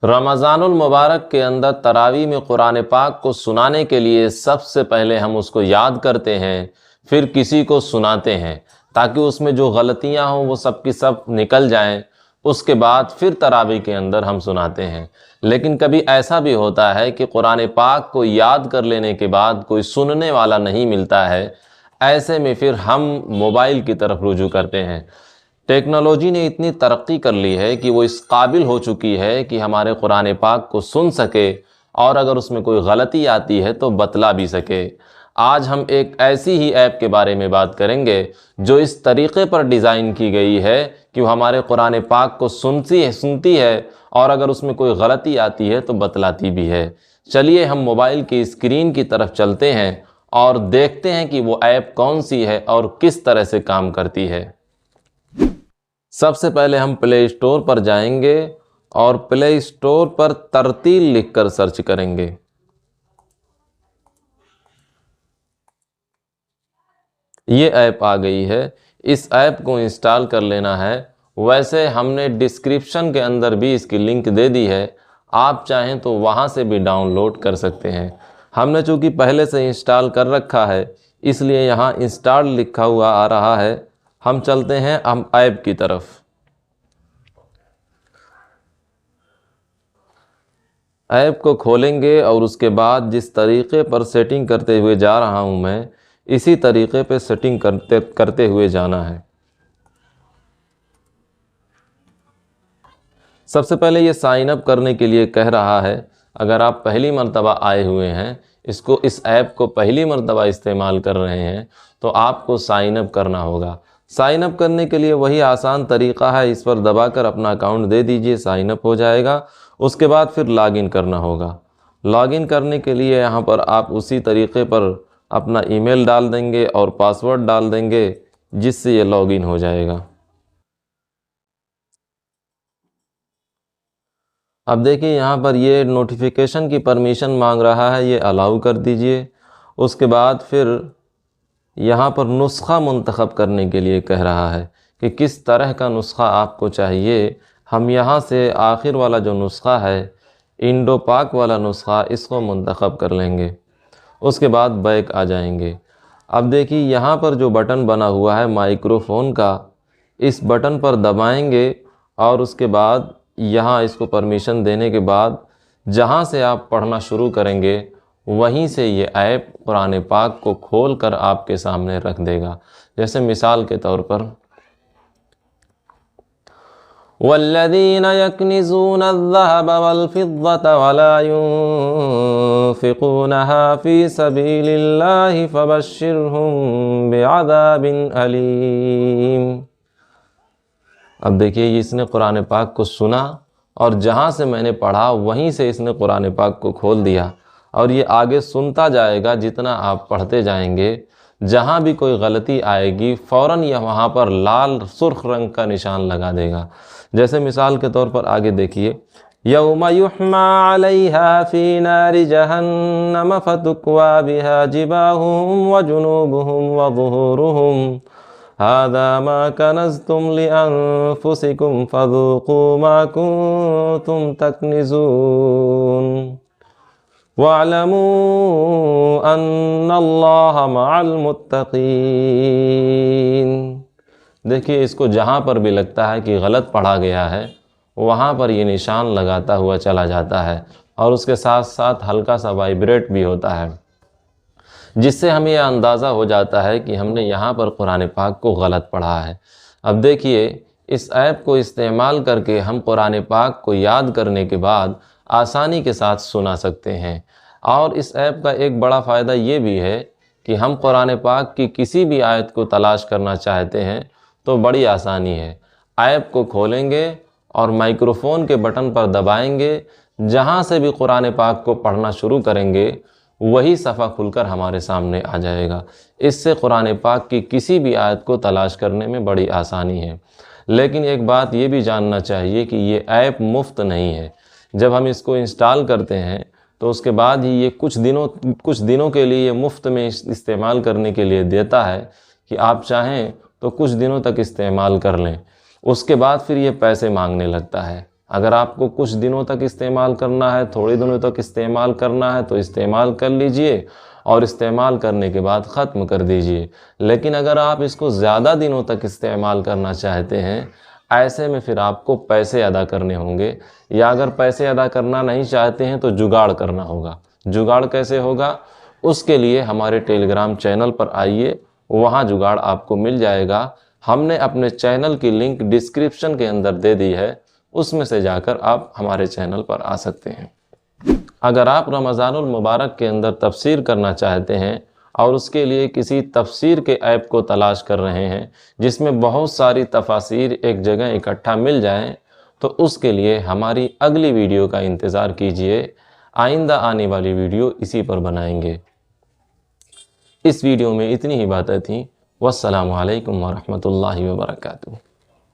रमज़ानुल मुबारक के अंदर तरावी में कुरान पाक को सुनाने के लिए सबसे पहले हम उसको याद करते हैं, फिर किसी को सुनाते हैं ताकि उसमें जो गलतियां हों वो सब की सब निकल जाएं। उसके बाद फिर तरावी के अंदर हम सुनाते हैं। लेकिन कभी ऐसा भी होता है कि कुरान पाक को याद कर लेने के बाद कोई सुनने वाला नहीं मिलता है। ऐसे में फिर हम मोबाइल की तरफ रुजू करते हैं। टेक्नोलॉजी ने इतनी तरक्की कर ली है कि वो इस काबिल हो चुकी है कि हमारे कुरान पाक को सुन सके और अगर उसमें कोई गलती आती है तो बतला भी सके। आज हम एक ऐसी ही ऐप के बारे में बात करेंगे जो इस तरीक़े पर डिज़ाइन की गई है कि वो हमारे कुरान पाक को सुनती है और अगर उसमें कोई गलती आती है तो बतलाती भी है। चलिए हम मोबाइल की स्क्रीन की तरफ चलते हैं और देखते हैं कि वो ऐप कौन सी है और किस तरह से काम करती है। सबसे पहले हम प्ले स्टोर पर जाएंगे और प्ले स्टोर पर तरतील लिखकर सर्च करेंगे। ये ऐप आ गई है। इस ऐप को इंस्टॉल कर लेना है। वैसे हमने डिस्क्रिप्शन के अंदर भी इसकी लिंक दे दी है, आप चाहें तो वहाँ से भी डाउनलोड कर सकते हैं। हमने चूँकि पहले से इंस्टॉल कर रखा है इसलिए यहाँ इंस्टॉल लिखा हुआ आ रहा है। हम चलते हैं हम ऐप की तरफ। ऐप को खोलेंगे और उसके बाद जिस तरीक़े पर सेटिंग करते हुए जा रहा हूँ मैं, इसी तरीक़े पे सेटिंग करते हुए जाना है। सबसे पहले ये साइन अप करने के लिए कह रहा है। अगर आप पहली मर्तबा आए हुए हैं, इस ऐप को पहली मर्तबा इस्तेमाल कर रहे हैं तो आपको साइन अप करना होगा। साइन अप करने के लिए वही आसान तरीक़ा है, इस पर दबाकर अपना अकाउंट दे दीजिए, साइन अप हो जाएगा। उसके बाद फिर लॉगिन करना होगा। लॉगिन करने के लिए यहाँ पर आप उसी तरीक़े पर अपना ईमेल डाल देंगे और पासवर्ड डाल देंगे जिससे ये लॉगिन हो जाएगा। अब देखिए यहाँ पर ये नोटिफिकेशन की परमिशन मांग रहा है, ये अलाउ कर दीजिए। उसके बाद फिर यहाँ पर नुस्ख़ा मुंतखब करने के लिए कह रहा है कि किस तरह का नुस्ख़ा आपको चाहिए। हम यहाँ से आखिर वाला जो नुस्ख़ा है, इंडो पाक वाला नुस्ख़ा, इसको मुंतखब कर लेंगे। उसके बाद बैक आ जाएंगे। अब देखिए यहाँ पर जो बटन बना हुआ है माइक्रोफ़ोन का, इस बटन पर दबाएंगे और उसके बाद यहाँ इसको परमिशन देने के बाद जहाँ से आप पढ़ना शुरू करेंगे वहीं से ये ऐप कुरान पाक को खोल कर आपके सामने रख देगा। जैसे मिसाल के तौर पर, वल्लज़ीना यक्निज़ूना अज़्ज़हब वल-फ़िद्दत वला युनफ़िक़ूनहा फ़ी सबीलिल्लाहि फ़बश्शिरहुम बिअज़ाबिन अलीम। अब देखिए इसने कुरान पाक को सुना और जहाँ से मैंने पढ़ा वहीं से इसने कुरान पाक को खोल दिया और ये आगे सुनता जाएगा। जितना आप पढ़ते जाएंगे, जहाँ भी कोई गलती आएगी फ़ौरन यह वहाँ पर लाल सुर्ख रंग का निशान लगा देगा। जैसे मिसाल के तौर पर आगे देखिए, यौमा युहमा अलैहा फ़ी नारि जहन्नम फ़तुक्वा बिहा जिबाहुहुम व जुनूबुहुम व ज़ुहूरुहुम हाज़ा मा कनज़्तुम लिअन्फ़ुसिकुम फ़ज़ूक़ू मा कुन्तुम तक्निज़ून वअलमू अन्नल्लाह मअल मुत्तक़ीन। देखिए इसको जहाँ पर भी लगता है कि गलत पढ़ा गया है वहाँ पर ये निशान लगाता हुआ चला जाता है और उसके साथ साथ हल्का सा वाइब्रेट भी होता है, जिससे हमें यह अंदाज़ा हो जाता है कि हमने यहाँ पर कुरान पाक को गलत पढ़ा है। अब देखिए इस ऐप को इस्तेमाल करके हम कुरान पाक को याद करने के बाद आसानी के साथ सुना सकते हैं। और इस ऐप का एक बड़ा फ़ायदा ये भी है कि हम कुरान पाक की किसी भी आयत को तलाश करना चाहते हैं तो बड़ी आसानी है। ऐप को खोलेंगे और माइक्रोफ़ोन के बटन पर दबाएंगे, जहाँ से भी कुरान पाक को पढ़ना शुरू करेंगे वही सफ़ा खुलकर हमारे सामने आ जाएगा। इससे कुरान पाक की किसी भी आयत को तलाश करने में बड़ी आसानी है। लेकिन एक बात ये भी जानना चाहिए कि ये ऐप मुफ्त नहीं है। जब हम इसको इंस्टॉल करते हैं तो उसके बाद ही ये कुछ दिनों के लिए मुफ्त में इस्तेमाल करने के लिए देता है कि आप चाहें तो कुछ दिनों तक इस्तेमाल कर लें। उसके बाद फिर ये पैसे मांगने लगता है। अगर आपको कुछ दिनों तक इस्तेमाल करना है, थोड़े दिनों तक इस्तेमाल करना है तो इस्तेमाल कर लीजिए और इस्तेमाल करने के बाद ख़त्म कर दीजिए। लेकिन अगर आप इसको ज़्यादा दिनों तक इस्तेमाल करना चाहते हैं, ऐसे में फिर आपको पैसे अदा करने होंगे, या अगर पैसे अदा करना नहीं चाहते हैं तो जुगाड़ करना होगा। जुगाड़ कैसे होगा? उसके लिए हमारे टेलीग्राम चैनल पर आइए, वहाँ जुगाड़ आपको मिल जाएगा। हमने अपने चैनल की लिंक डिस्क्रिप्शन के अंदर दे दी है, उसमें से जाकर आप हमारे चैनल पर आ सकते हैं। अगर आप रमज़ानुल मुबारक के अंदर तफसीर करना चाहते हैं और उसके लिए किसी तफसीर के ऐप को तलाश कर रहे हैं जिसमें बहुत सारी तफासीर एक जगह इकट्ठा मिल जाएं, तो उसके लिए हमारी अगली वीडियो का इंतज़ार कीजिए। आइंदा आने वाली वीडियो इसी पर बनाएंगे। इस वीडियो में इतनी ही बातें थीं। वस्सलामु अलैकुम वरहमतुल्लाहि वबरकातुहू।